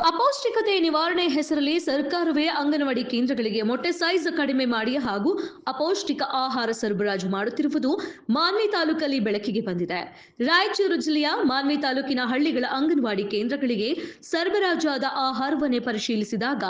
ಅಪೌಷ್ಟಿಕತೆ ನಿವಾರಣೆ ಹೆಸರಲ್ಲಿ ಸರ್ಕಾರವೇ ಅಂಗನವಾಡಿ ಕೇಂದ್ರಗಳಿಗೆ ಮೊಟ್ಟೆ ಸೈಜ್ ಕಡಿಮೆ ಮಾಡಿ ಹಾಗೂ ಅಪೌಷ್ಟಿಕ ಆಹಾರ ಸರಬರಾಜು ಮಾಡುತ್ತಿರುವುದು ಮಾನ್ವಿ ತಾಲೂಕಲ್ಲಿ ಬೆಳಕಿಗೆ ಬಂದಿದೆ. ರಾಯಚೂರು ಜಿಲ್ಲೆಯ ಮಾನ್ವಿ ತಾಲೂಕಿನ ಹಳ್ಳಿಗಳ ಅಂಗನವಾಡಿ ಕೇಂದ್ರಗಳಿಗೆ ಸರಬರಾಜಾದ ಆಹಾರವನ್ನೇ ಪರಿಶೀಲಿಸಿದಾಗ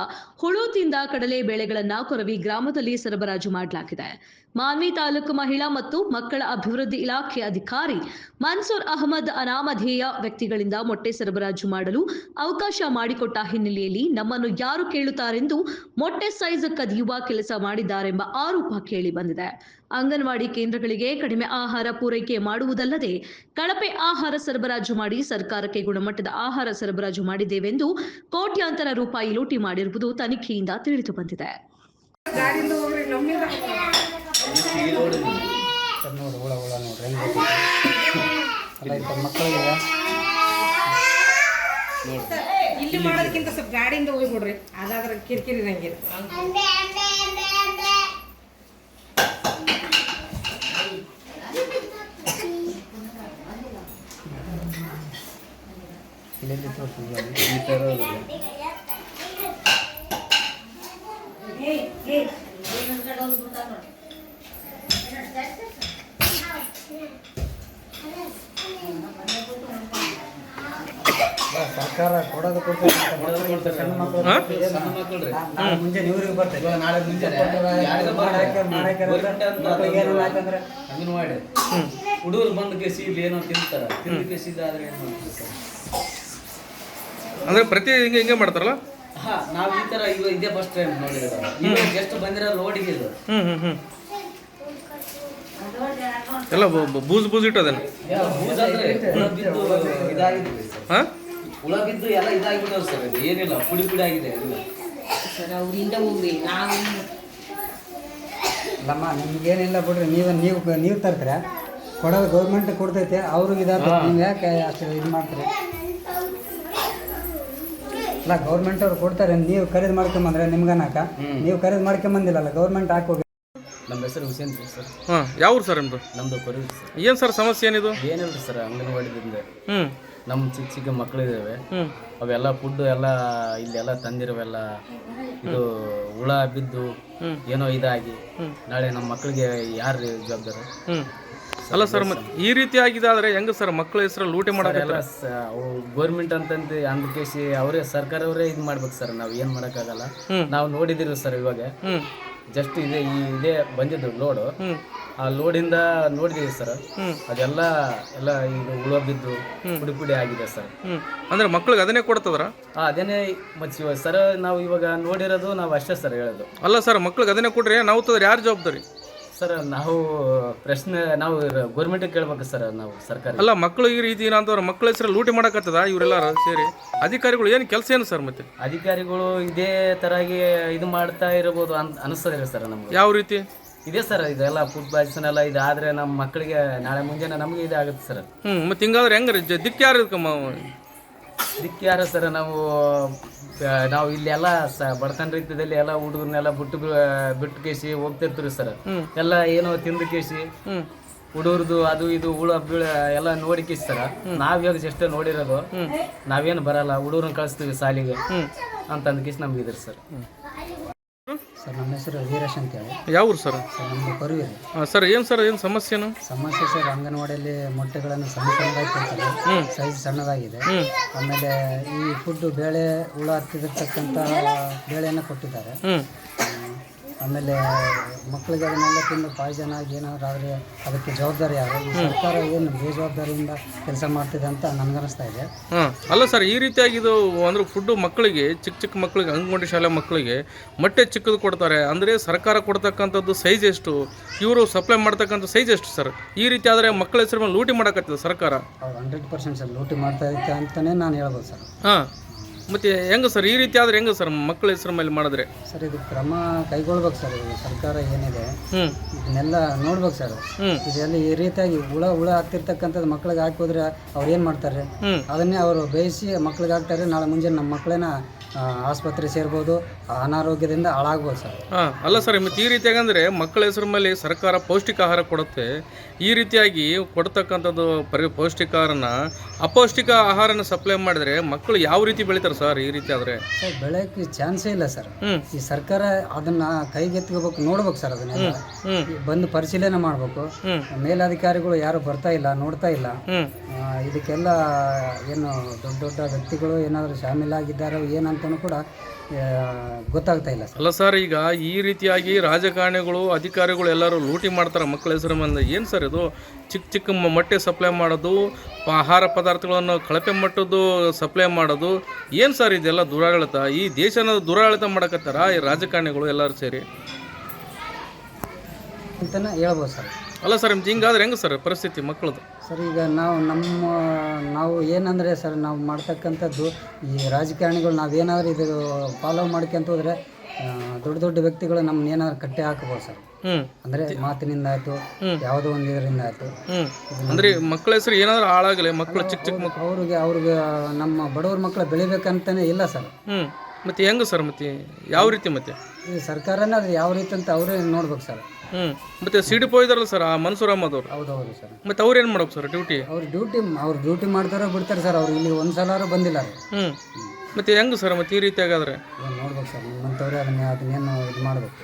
ಹುಳು ತಿಂದ ಕಡಲೆ ಬೇಳೆಗಳನ್ನು ಕೊರವಿ ಗ್ರಾಮದಲ್ಲಿ ಸರಬರಾಜು ಮಾಡಲಾಗಿದೆ. ಮಾನ್ವಿ ತಾಲೂಕು ಮಹಿಳಾ ಮತ್ತು ಮಕ್ಕಳ ಅಭಿವೃದ್ಧಿ ಇಲಾಖೆ ಅಧಿಕಾರಿ ಮನ್ಸೂರ್ ಅಹಮದ್ ಅನಾಮಧೇಯ ವ್ಯಕ್ತಿಗಳಿಂದ ಮೊಟ್ಟೆ ಸರಬರಾಜು ಮಾಡಲು ಅವಕಾಶ ಮಾಡಿಕೊಟ್ಟ ಹಿನ್ನೆಲೆಯಲ್ಲಿ ನಮ್ಮನ್ನು ಯಾರು ಕೇಳುತ್ತಾರೆಂದು ಮೊಟ್ಟೆ ಸೈಜ್ ಕದಿಯುವ ಕೆಲಸ ಮಾಡಿದ್ದಾರೆಂಬ ಆರೋಪ ಕೇಳಿ ಬಂದಿದೆ. ಅಂಗನವಾಡಿ ಕೇಂದ್ರಗಳಿಗೆ ಕಡಿಮೆ ಆಹಾರ ಪೂರೈಕೆ ಮಾಡುವುದಲ್ಲದೆ ಕಳಪೆ ಆಹಾರ ಸರಬರಾಜು ಮಾಡಿ ಸರ್ಕಾರಕ್ಕೆ ಗುಣಮಟ್ಟದ ಆಹಾರ ಸರಬರಾಜು ಮಾಡಿದ್ದೇವೆಂದು ಕೋಟ್ಯಾಂತರ ರೂಪಾಯಿ ಲೂಟಿ ಮಾಡಿರುವುದು ತನಿಖೆಯಿಂದ ತಿಳಿದು ಬಂದಿದೆ. ಇಲ್ಲಿ ಮಾಡೋದಕ್ಕಿಂತ ಸ್ವಲ್ಪ ಗಾಡಿಯಿಂದ ಹೋಗ್ಬಿಡ್ರಿ, ಅದಾದ್ರೆ ಕಿರಿಕಿರಿ ನಂಗೆ. ಸರ್ಕಾರ ಕೊಡೋದು ಕೊಡ್ತಾರೆ. ಸಣ್ಣ ಮಕ್ಕಳು ಮುಂಜಾನೆ ಇವ್ರಿಗೆ ಬರ್ತದೆ, ನಾಳೆ ಮುಂಜಾನೆ ಅಂಗನವಾಡಿ ಹುಡುಗರು ಬಂದು ಕೇಸಿ ಇಲ್ಲಿ ಏನೋ ತಿಂತಾರೆ, ತಿಂದು ಕೇಸಿದಾದ್ರೆ ಏನು ಮಾಡ್ತಾರೆ ಸರ್? ಅಂದ್ರೆ ಪ್ರತಿ ಹಿಂಗೆ ಮಾಡ್ತಾರಲ್ಲ. ಹಾ, ನಾವು ಈ ತರ ಇದೇ ಫಸ್ಟ್ ಟೈಮ್ ನೋಡಿದ್ರು. ಈಗ ಜಸ್ಟ್ ಬಂದಿರೋ ರೋಡಿಗೆ ಇದು ಎಲ್ಲ ಬೂಜ್ ಇಟ್ಟದನ್ನ ಹುಳ ಬಿದ್ದು ಎಲ್ಲ ಇದಾಗಿಬಿಟ್ಟವ್ರು ಸರ್. ಇದು ಏನಿಲ್ಲ, ಪುಡಿ ಆಗಿದೆ ಸರ್. ಅವ್ರಿಂದ ಹೋಗ್ರಿ, ನಾವು ಅಲ್ಲಮ್ಮ, ನಿಮ್ಗೇನಿಲ್ಲ ಬಿಡ್ರಿ. ನೀವು ತರ್ತೀರ, ಕೊಡೋದು ಗೌರ್ಮೆಂಟ್ ಕೊಡ್ತೈತೆ, ಅವ್ರಿಗೆ ಇದಾಗ್ತದೆ. ನೀವು ಯಾಕೆ ಅಷ್ಟು ಇದು ಮಾಡ್ತೀರಿ? ಅಲ್ಲ, ಗೌರ್ಮೆಂಟ್ ಅವ್ರು ಕೊಡ್ತಾರೆ, ನೀವು ಖರೀದಿ ಮಾಡ್ಕೊಂಬಂದ್ರೆ ನಿಮ್ಗನಾಕ ನೀವು ಖರೀದಿ ಮಾಡ್ಕೊಂಬಂದಿಲ್ಲಲ್ಲ, ಗೌರ್ಮೆಂಟ್ ಹಾಕೋಗಿ. ನಮ್ಮ ಹೆಸರು ಹುಸೇನ್ ಸರ್. ಹಾಂ, ಯಾವ ಊರು ಸರ್ ನಿಮ್ಮದು? ನಮ್ಮದು ಕೊರವಿ ಸರ್. ಏನು ಸರ್ ಸಮಸ್ಯೆ ಏನಿದು? ಏನಿಲ್ಲ ಸರ್, ಅಂಗನವಾಡಿದಿಂದ ನಮ್ಮ ಚಿಕ್ಕ ಮಕ್ಕಳಿದ್ದಾವೆ, ಅವೆಲ್ಲ ಫುಡ್ ಎಲ್ಲ ಇಲ್ಲೆಲ್ಲ ತಂದಿರೋವೆಲ್ಲ ಇದು ಹುಳ ಬಿದ್ದು ಏನೋ ಇದಾಗಿ ನಾಳೆ ನಮ್ಮ ಮಕ್ಕಳಿಗೆ ಯಾರು ಜವಾಬ್ದಾರಿ? ಅಲ್ಲ ಸರ್, ಮತ್ತೆ ಈ ರೀತಿ ಆಗಿದೆ ಆದರೆ ಹೆಂಗೆ ಸರ್ ಮಕ್ಕಳ ಹೆಸರಲ್ಲಿ ಲೂಟಿ ಮಾಡೋಲ್ಲ? ಗೌರ್ಮೆಂಟ್ ಅಂತಂದು ಅಂದ್ಕೇಸಿ ಅವರೇ ಸರ್ಕಾರವರೇ ಇದು ಮಾಡ್ಬೇಕು ಸರ್. ನಾವು ಏನು ಮಾಡೋಕ್ಕಾಗಲ್ಲ. ನಾವು ನೋಡಿದಿರಿ ಸರ್, ಇವಾಗ ಜಸ್ಟ್ ಇದೇ ಬಂದಿದ್ದು ಲೋಡು. ಆ ಲೋಡಿಂದ ನೋಡಿದೀವಿ ಸರ್, ಅದೆಲ್ಲ ಇದು ಹುಳ ಬಿದ್ದು ಪುಡಿ ಆಗಿದೆ ಸರ್. ಅಂದ್ರೆ ಮಕ್ಳಿಗೆ ಅದನ್ನೇ ಕೊಡ್ತದ್ರ? ಅದೇನೇ ಮತ್ತೆ ಸರ್, ನಾವು ಇವಾಗ ನೋಡಿರೋದು ನಾವು ಅಷ್ಟೇ ಸರ್ ಹೇಳೋದು. ಅಲ್ಲ ಸರ್, ಮಕ್ಳಿಗೆ ಅದನ್ನೇ ಕೊಡ್ರಿ, ನಾವು ತದ್ರೆ ಯಾರು ಜವಾಬ್ದಾರಿ ಸರ್? ನಾವು ಪ್ರಶ್ನೆ ನಾವು ಗೌರ್ಮೆಂಟಿಗೆ ಕೇಳ್ಬೇಕು ಸರ್, ನಾವು ಸರ್ಕಾರ. ಅಲ್ಲ, ಮಕ್ಕಳು ಈ ರೀತಿ ಏನಂತವ್ರ ಮಕ್ಕಳ ಹೆಸರಲ್ಲಿ ಲೂಟಿ ಮಾಡಕತ್ತದ ಇವರೆಲ್ಲ ಸೇರಿ. ಅಧಿಕಾರಿಗಳು ಏನು ಕೆಲಸ ಏನು ಸರ್? ಮತ್ತೆ ಅಧಿಕಾರಿಗಳು ಇದೇ ತರಾಗಿ ಇದು ಮಾಡ್ತಾ ಇರಬಹುದು ಅನಿಸ್ತದೆ ಸರ್ ನಮ್ಗೆ. ಯಾವ ರೀತಿ ಇದೆ ಸರ್? ಇದೆಲ್ಲ ಫುಡ್ ಪಾಯ್ಸನ್ ಎಲ್ಲ ಇದಾದ್ರೆ ನಮ್ಮ ಮಕ್ಕಳಿಗೆ ನಾಳೆ ಮುಂಜಾನೆ ನಮಗೆ ಇದಾಗುತ್ತೆ ಸರ್. ಮತ್ತೆ ಹಿಂಗಾದ್ರೆ ಹೆಂಗ್ರಿ? ದಿಕ್ಕ ಯಾರು ದಿಕ್ಕೆ ಯಾರ ಸರ್? ನಾವು ಇಲ್ಲೆಲ್ಲ ಬಡತನ ರೀತಿಯಲ್ಲಿ ಎಲ್ಲ ಹುಡುಗರನ್ನೆಲ್ಲ ಬಿಟ್ಟು ಕೇಸಿ ಹೋಗ್ತಿರ್ತೀವಿ ಸರ್. ಎಲ್ಲ ಏನೋ ತಿಂದು ಕೇಸಿ ಹುಡುಗರದು ಅದು ಇದು ಹುಳ ಬೀಳ ಎಲ್ಲ ನೋಡಿ ಕೇಸಿ ಸರ್. ನಾವಿವಾಗ ಜಸ್ಟ್ ನೋಡಿರೋದು, ನಾವೇನು ಬರಲ್ಲ, ಹುಡುಗರನ್ನ ಕಳಿಸ್ತೀವಿ ಶಾಲೆಗೆ ಅಂತಂದು ಕೇಸಿ ನಮ್ಗೆ ಇದ್ರಿ ಸರ್. ಸರ್, ನಮ್ಮ ಹೆಸರು ವೀರೇಶ್ ಅಂತೇಳಿ. ಯಾವ ಊರು ಸರ್? ಸರ್, ನಮ್ಮದು ಕೊರವಿ. ಸರ್, ಏನು ಸರ್, ಏನು ಸಮಸ್ಯೆನು? ಸಮಸ್ಯೆ ಸರ್, ಅಂಗನವಾಡಿಯಲ್ಲಿ ಮೊಟ್ಟೆಗಳನ್ನು ಸಣ್ಣದಾಗಿ ಕೊಡ್ತಾರೆ, ಸೈಜ್ ಸಣ್ಣದಾಗಿದೆ. ಆಮೇಲೆ ಈ ಫುಡ್ ಬೇಳೆ ಹುಳ ಹತ್ತಿರತಕ್ಕಂಥ ಬೇಳೆಯನ್ನು ಕೊಟ್ಟಿದ್ದಾರೆ. ಆಮೇಲೆ ಮಕ್ಕಳಿಗೆ ಅದನ್ನೆಲ್ಲ ತಿಂದು ಪಾಯ್ಸನ್ ಆಗಿ ಏನಾದ್ರು ಆದರೆ ಅದಕ್ಕೆ ಜವಾಬ್ದಾರಿ ಯಾರು? ಈ ಸರ್ಕಾರ ಏನು ಬೇಜವಾಬ್ದಾರಿಯಿಂದ ಕೆಲಸ ಮಾಡ್ತಿದೆ ಅಂತ ನನಗನ್ನಿಸ್ತಾ ಇದೆ. ಅಲ್ಲ ಸರ್, ಈ ರೀತಿಯಾಗಿ ಇದು ಅಂದ್ರೆ ಫುಡ್ಡು ಮಕ್ಕಳಿಗೆ ಚಿಕ್ಕ ಮಕ್ಕಳಿಗೆ ಅಂಗನವಾಡಿ ಶಾಲೆ ಮಕ್ಕಳಿಗೆ ಮೊಟ್ಟೆ ಚಿಕ್ಕದು ಕೊಡ್ತಾರೆ. ಅಂದರೆ ಸರ್ಕಾರ ಕೊಡ್ತಕ್ಕಂಥದ್ದು ಸೈಜ್ ಎಷ್ಟು, ಇವರು ಸಪ್ಲೈ ಮಾಡ್ತಕ್ಕಂಥ ಸೈಜ್ ಎಷ್ಟು ಸರ್? ಈ ರೀತಿ ಆದರೆ ಮಕ್ಕಳ ಹೆಸರು ಮೇಲೆ ಲೂಟಿ ಮಾಡೋಕತ್ತಿದೆ ಸರ್ಕಾರ. 100% ಸರ್ ಲೂಟಿ ಮಾಡ್ತಾ ಇರುತ್ತೆ ಅಂತಲೇ ನಾನು ಹೇಳ್ಬೋದು ಸರ್. ಹಾಂ, ಮತ್ತೆ ಹೆಂಗೆ ಸರ್ ಈ ರೀತಿ ಆದರೆ ಹೆಂಗೆ ಸರ್ ಮಕ್ಕಳ ಹೆಸರು ಮೇಲೆ ಮಾಡಿದ್ರೆ? ಸರ್, ಇದು ಕ್ರಮ ಕೈಗೊಳ್ಬೇಕು ಸರ್. ಸರ್ಕಾರ ಏನಿದೆ ಇದನ್ನೆಲ್ಲ ನೋಡ್ಬೇಕು ಸರ್. ಇದೆಲ್ಲ ಈ ರೀತಿಯಾಗಿ ಹುಳ ಆಗ್ತಿರ್ತಕ್ಕಂಥದ್ದು ಮಕ್ಳಿಗೆ ಹಾಕಿದ್ರೆ ಅವ್ರು ಏನು ಮಾಡ್ತಾರೆ? ಅದನ್ನೇ ಅವರು ಬೇಯಿಸಿ ಮಕ್ಳಿಗೆ ಹಾಕ್ತಾರೆ. ನಾಳೆ ಮುಂಜಾನೆ ನಮ್ಮ ಮಕ್ಕಳನ್ನ ಆಸ್ಪತ್ರೆ ಸೇರ್ಬೋದು, ಅನಾರೋಗ್ಯದಿಂದ ಹಾಳಾಗ್ಬೋದು ಸರ್. ಅಲ್ಲ ಸರ್, ಮತ್ತು ಈ ರೀತಿಯಾಗಂದರೆ ಮಕ್ಕಳ ಹೆಸರು ಮೇಲೆ ಸರ್ಕಾರ ಪೌಷ್ಟಿಕ ಆಹಾರ ಕೊಡುತ್ತೆ. ಈ ರೀತಿಯಾಗಿ ಕೊಡ್ತಕ್ಕಂಥದ್ದು ಪೌಷ್ಟಿಕಾಹಾರನ ಅಪೌಷ್ಟಿಕ ಆಹಾರನ ಸಪ್ಲೈ ಮಾಡಿದ್ರೆ ಮಕ್ಕಳು ಯಾವ ರೀತಿ ಬೆಳಿತಾರೆ ಸರ್? ಈ ರೀತಿ ಆದರೆ ಸರ್ ಬೆಳೆಯೋಕ್ಕೆ ಚಾನ್ಸೇ ಇಲ್ಲ ಸರ್. ಈ ಸರ್ಕಾರ ಅದನ್ನ ಕೈಗೆತ್ತಿಕೋಬೇಕು, ನೋಡ್ಬೇಕು ಸರ್. ಅದನ್ನೆಲ್ಲ ಬಂದು ಪರಿಶೀಲನೆ ಮಾಡಬೇಕು. ಮೇಲಧಿಕಾರಿಗಳು ಯಾರು ಬರ್ತಾ ಇಲ್ಲ, ನೋಡ್ತಾ ಇಲ್ಲ. ಇದಕ್ಕೆಲ್ಲ ಏನು ದೊಡ್ಡ ದೊಡ್ಡ ವ್ಯಕ್ತಿಗಳು ಏನಾದರೂ ಶಾಮೀಲಾಗಿದ್ದಾರೋ ಏನಂತನೂ ಕೂಡ ಗೊತ್ತಾಗ್ತಾ ಇಲ್ಲ ಸರ್. ಅಲ್ಲ ಸರ್, ಈಗ ಈ ರೀತಿಯಾಗಿ ರಾಜಕಾರಣಿಗಳು, ಅಧಿಕಾರಿಗಳು ಎಲ್ಲರೂ ಲೂಟಿ ಮಾಡ್ತಾರೆ ಮಕ್ಕಳ ಹೆಸರು ಮೇಲೆ. ಏನು ಸರ್ ಇದು? ಚಿಕ್ಕ ಚಿಕ್ಕ ಮೊಟ್ಟೆ ಸಪ್ಲೈ ಮಾಡೋದು, ಆಹಾರ ಪದಾರ್ಥಗಳನ್ನು ಕಳಪೆ ಮಟ್ಟದ್ದು ಸಪ್ಲೈ ಮಾಡೋದು, ಏನು ಸರ್ ಇದೆಲ್ಲ ದುರಾಡಳಿತ? ಈ ದೇಶನ ದುರಾಡಳಿತ ಮಾಡಕತ್ತಾರ ಈ ರಾಜಕಾರಣಿಗಳು ಎಲ್ಲರೂ ಸೇರಿ ಅಂತಲೇ ಹೇಳ್ಬೋದು ಸರ್. ಅಲ್ಲ ಸರ್, ಹಿಂಗಾದ್ರೆ ಹೆಂಗೆ ಸರ್ ಪರಿಸ್ಥಿತಿ ಮಕ್ಕಳದು? ಸರ್ ಈಗ ನಾವು ಏನಂದರೆ ಸರ್, ನಾವು ಮಾಡ್ತಕ್ಕಂಥದ್ದು ಈ ರಾಜಕಾರಣಿಗಳು ನಾವೇನಾದರೂ ಇದು ಫಾಲೋ ಮಾಡ್ಕೊಂತ ಹೋದರೆ ದೊಡ್ಡ ದೊಡ್ಡ ವ್ಯಕ್ತಿಗಳು ನಮ್ಮನ್ನ ಏನಾದ್ರು ಕಟ್ಟೆ ಹಾಕಬಹುದು ಸರ್. ಅಂದರೆ ಮಾತಿನಿಂದ ಆಯಿತು, ಯಾವುದೋ ಒಂದು ಇದರಿಂದ ಆಯಿತು. ಅಂದರೆ ಮಕ್ಕಳ ಹೆಸರು ಏನಾದರೂ ಹಾಳಾಗಲಿ, ಮಕ್ಕಳು ಚಿಕ್ಕ ಚಿಕ್ಕ ಮಕ್ಕಳು ಅವ್ರಿಗೆ ನಮ್ಮ ಬಡವ್ರ ಮಕ್ಕಳು ಬೆಳಿಬೇಕಂತಾನೆ ಇಲ್ಲ ಸರ್. ಮತ್ತೆ ಹೆಂಗೆ ಸರ್? ಮತ್ತೆ ಯಾವ ರೀತಿ? ಮತ್ತೆ ಈ ಸರ್ಕಾರನೇ ಅದು ಯಾವ ರೀತಿ ಅಂತ ಅವರೇ ನೋಡ್ಬೇಕು ಸರ್. ಮತ್ತೆ ಸಿಡಿಪೋ ಇದಾರಲ್ಲ ಸರ್, ಆ ಮನ್ಸೂರ್ ಅಹಮದ್ ಅವರು. ಹೌದೌದು ಸರ್. ಮತ್ತೆ ಅವ್ರು ಏನು ಮಾಡ್ಬೇಕು ಸರ್ ಡ್ಯೂಟಿ? ಅವ್ರು ಡ್ಯೂಟಿ ಮಾಡ್ತಾರೋ ಬಿಡ್ತಾರೆ ಸರ್. ಅವ್ರು ಇಲ್ಲಿ ಒಂದು ಸಲ ಬಂದಿಲ್ಲ. ಮತ್ತೆ ಹೆಂಗೆ ಸರ್ ಮತ್ತೆ ಈ ರೀತಿ ಆಗಾದ್ರೆ? ನೋಡ್ಬೇಕು ಸರ್, ನಿಮ್ಮಂಥವ್ರೆ ಅದನ್ನೇನು ಇದು ಮಾಡಬೇಕು.